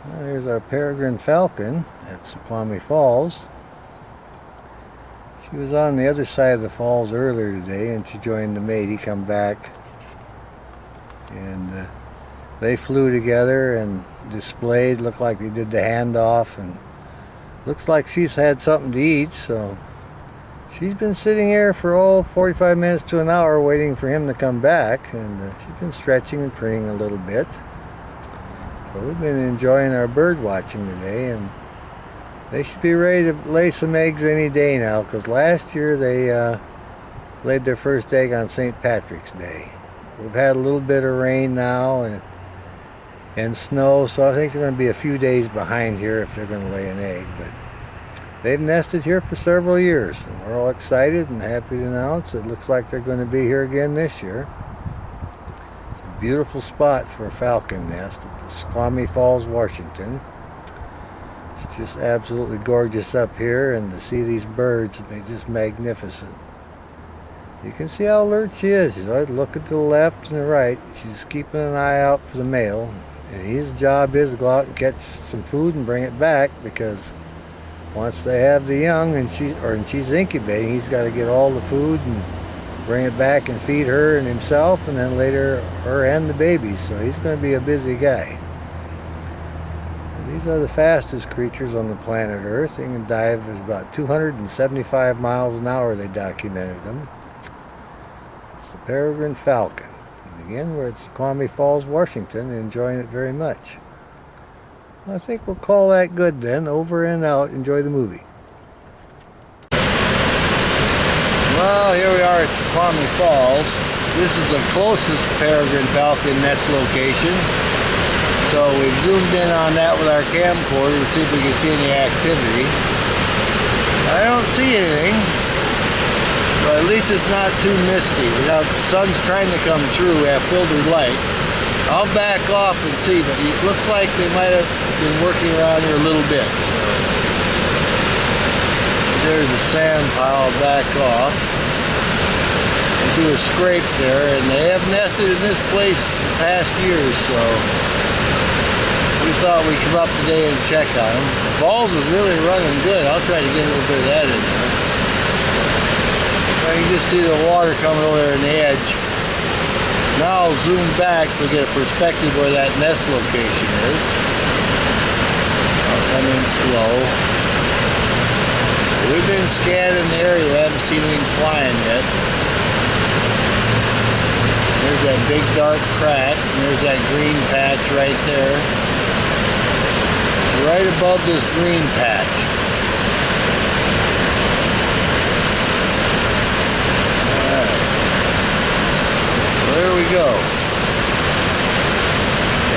Well, here's our Peregrine Falcon at Snoqualmie Falls. She was on the other side of the falls earlier today and she joined the mate. He come back and they flew together and displayed. Looked like they did the handoff, and looks like she's had something to eat, so she's been sitting here for 45 minutes to an hour waiting for him to come back, and she's been stretching and printing a little bit. So we've been enjoying our bird watching today, and they should be ready to lay some eggs any day now, because last year they laid their first egg on St. Patrick's Day. We've had a little bit of rain now and snow, so I think they're going to be a few days behind here if they're going to lay an egg. But they've nested here for several years, and we're all excited and happy to announce it looks like they're going to be here again this year. It's a beautiful spot for a falcon nest at Snoqualmie Falls, Washington. It's just absolutely gorgeous up here, and to see these birds, they're just magnificent. You can see how alert she is. She's always looking to the left and the right. She's keeping an eye out for the male, and his job is to go out and catch some food and bring it back, because once they have the young and she's incubating, he's got to get all the food and bring it back and feed her and himself, and then later her and the babies. So he's going to be a busy guy. And these are the fastest creatures on the planet Earth. They can dive at about 275 miles an hour, they documented them. It's the Peregrine Falcon. And again, we're at Snoqualmie Falls, Washington, enjoying it very much. I think we'll call that good then. Over and out. Enjoy the movie. Well, here we are at Snoqualmie Falls. This is the closest Peregrine Falcon nest location. So we've zoomed in on that with our camcorder to see if we can see any activity. I don't see anything, but at least it's not too misty. Without the sun's trying to come through, we have filtered light. I'll back off and see, but it looks like they might have been working around here a little bit. So there's a sand pile. Back off. They do a scrape there, and they have nested in this place the past years, so we thought we'd come up today and check on them. The falls is really running good. I'll try to get a little bit of that in there. You can just see the water coming over there on the edge. Now I'll zoom back so we get a perspective where that nest location is. I'll come in slow. We've been scanning the area. We haven't seen anything flying yet. There's that big dark crack, and there's that green patch right there. It's right above this green patch. There we go.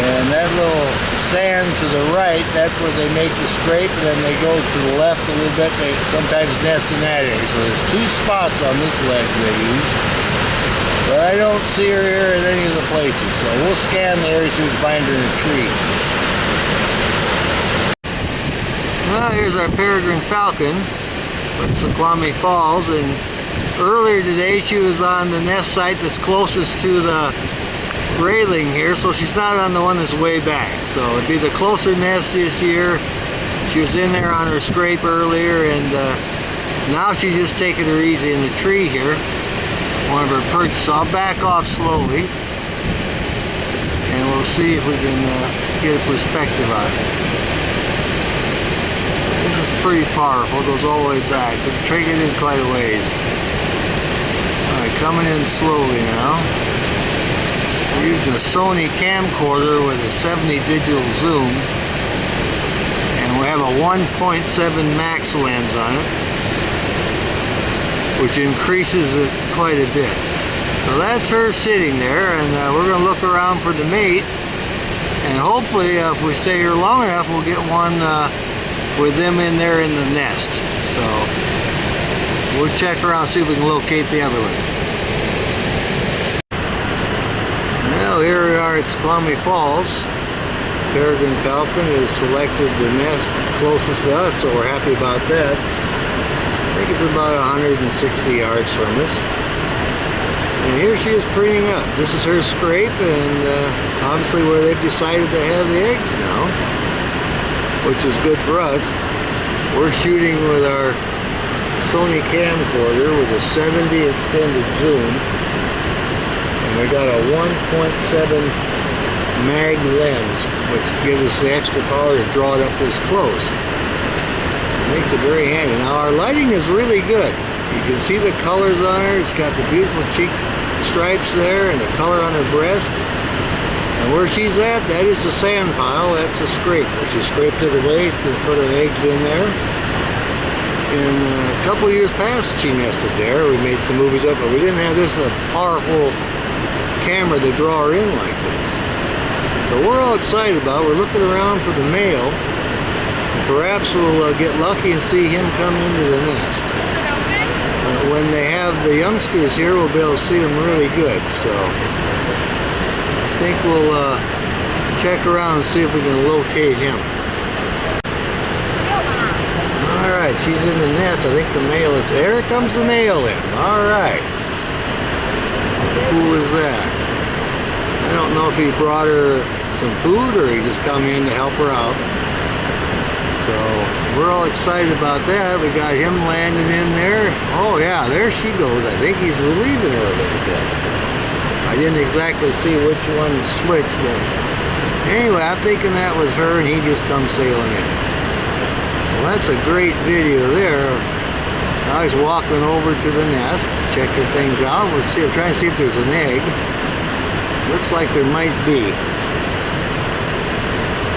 And that little sand to the right, that's where they make the scrape, and then they go to the left a little bit. They sometimes nest in that area. So there's two spots on this ledge they use. But I don't see her here in any of the places. So we'll scan the area so we can find her in a tree. Well, here's our Peregrine Falcon at Snoqualmie Falls, and earlier today she was on the nest site that's closest to the railing here, so she's not on the one that's way back. So it'd be the closer nest this year. She was in there on her scrape earlier, and now she's just taking her easy in the tree here, one of her perches. So I'll back off slowly, and we'll see if we can get a perspective on it. This is pretty powerful. It goes all the way back. We can take it in quite a ways. Coming in slowly now. We're using a Sony camcorder with a 70 digital zoom, and we have a 1.7 max lens on it, which increases it quite a bit. So that's her sitting there, and we're going to look around for the mate, and hopefully if we stay here long enough we'll get one with them in there in the nest. So we'll check around, see if we can locate the other one. Well, here we are at Snoqualmie Falls. Peregrine Falcon has selected the nest closest to us, so we're happy about that. I think it's about 160 yards from us. And here she is preening up. This is her scrape, and obviously where they've decided to have the eggs now. which is good for us. We're shooting with our Sony camcorder with a 70 extended zoom, and we got a 1.7 mag lens, which gives us the extra power to draw it up this close. It makes it very handy. Now our lighting is really good. You can see the colors on her. It's got the beautiful cheek stripes there and the color on her breast. And where she's at, that is the sand pile. That's a scrape. When she scraped it away, she's going to put her eggs in there. And a couple years past, she nested there. We made some movies up, but we didn't have this powerful camera to draw her in like this. So we're all excited about it. We're looking around for the male. Perhaps we'll get lucky and see him come into the nest. When they have the youngsters here, we'll be able to see them really good. So I think we'll check around and see if we can locate him. Alright, she's in the nest. I think the male is there. Here comes the male in. Alright. How cool is that? I don't know if he brought her some food or he just come in to help her out. So we're all excited about that. We got him landing in there. Oh yeah, there she goes. I think he's relieving her a little bit. I didn't exactly see which one switched, but anyway, I'm thinking that was her and he just comes sailing in. Well, that's a great video there. Now he's walking over to the nest, checking things out. We'll see. I'm trying to see if there's an egg. Looks like there might be.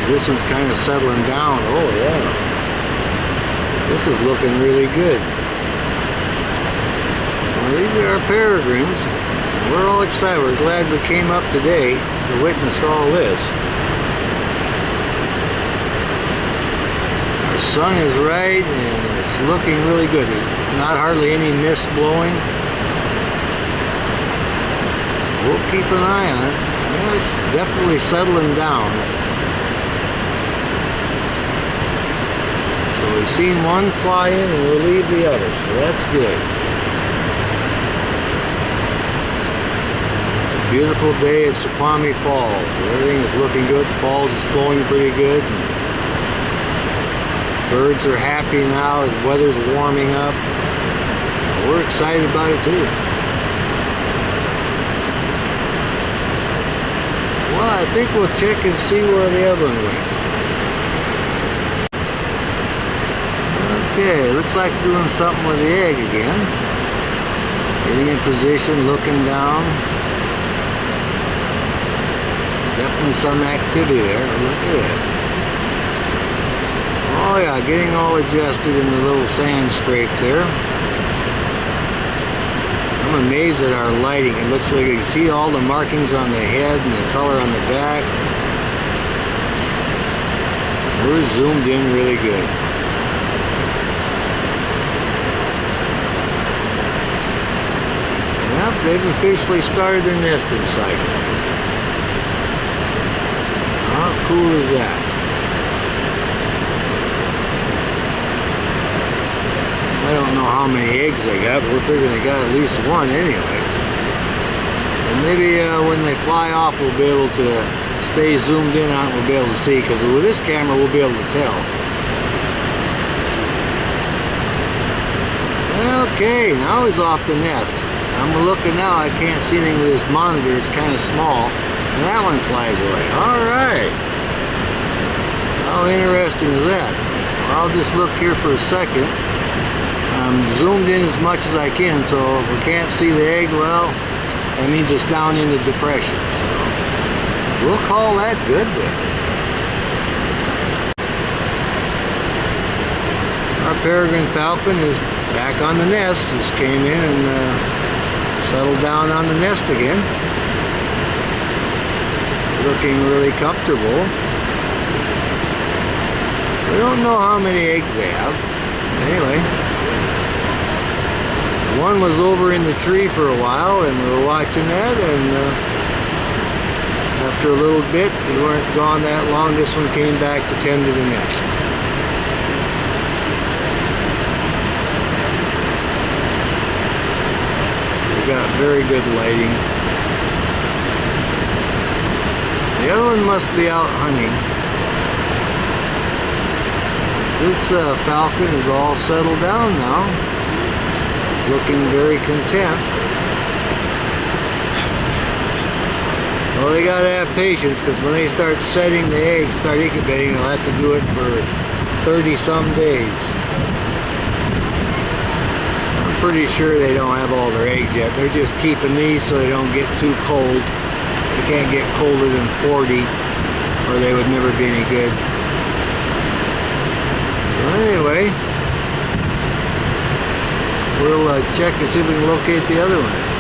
This one's kind of settling down. Oh yeah. This is looking really good. Well, these are our peregrines. We're all excited. We're glad we came up today to witness all this. Our sun is right and it's looking really good. There's not hardly any mist blowing. We'll keep an eye on it. Yeah, it's definitely settling down. So we've seen one fly in and we'll leave the other, so that's good. It's a beautiful day at Snoqualmie Falls. Everything is looking good. The falls is flowing pretty good. Birds are happy now. The weather's warming up. We're excited about it too. Well, I think we'll check and see where the other one went. Okay, looks like doing something with the egg again. Getting in position, looking down. Definitely some activity there. Look at that. Oh yeah, getting all adjusted in the little sand scrape there. I'm amazed at our lighting. It looks like you can see all the markings on the head and the color on the back. We're zoomed in really good. Yep, they've officially started their nesting cycle. How cool is that? I don't know how many eggs they got, but we're figuring they got at least one anyway. And maybe when they fly off, we'll be able to stay zoomed in on it. We'll be able to see, because with this camera, we'll be able to tell. Okay, now he's off the nest. I'm looking now. I can't see anything with this monitor. It's kind of small. And that one flies away. All right. How interesting is that? I'll just look here for a second. I'm zoomed in as much as I can, so if we can't see the egg, well, that means it's down in the depression. So we'll call that good then. Our Peregrine Falcon is back on the nest. Just came in and settled down on the nest again. Looking really comfortable. We don't know how many eggs they have. Anyway. One was over in the tree for a while and we were watching that, and after a little bit, they weren't gone that long, this one came back to tend to the nest. We got very good lighting. The other one must be out hunting. This Falcon is all settled down now, looking very content. Well, they gotta have patience, because when they start setting the eggs, start incubating, they'll have to do it for 30-some days. I'm pretty sure they don't have all their eggs yet. They're just keeping these so they don't get too cold. They can't get colder than 40, or they would never be any good. So anyway, we'll check and see if we can locate the other one.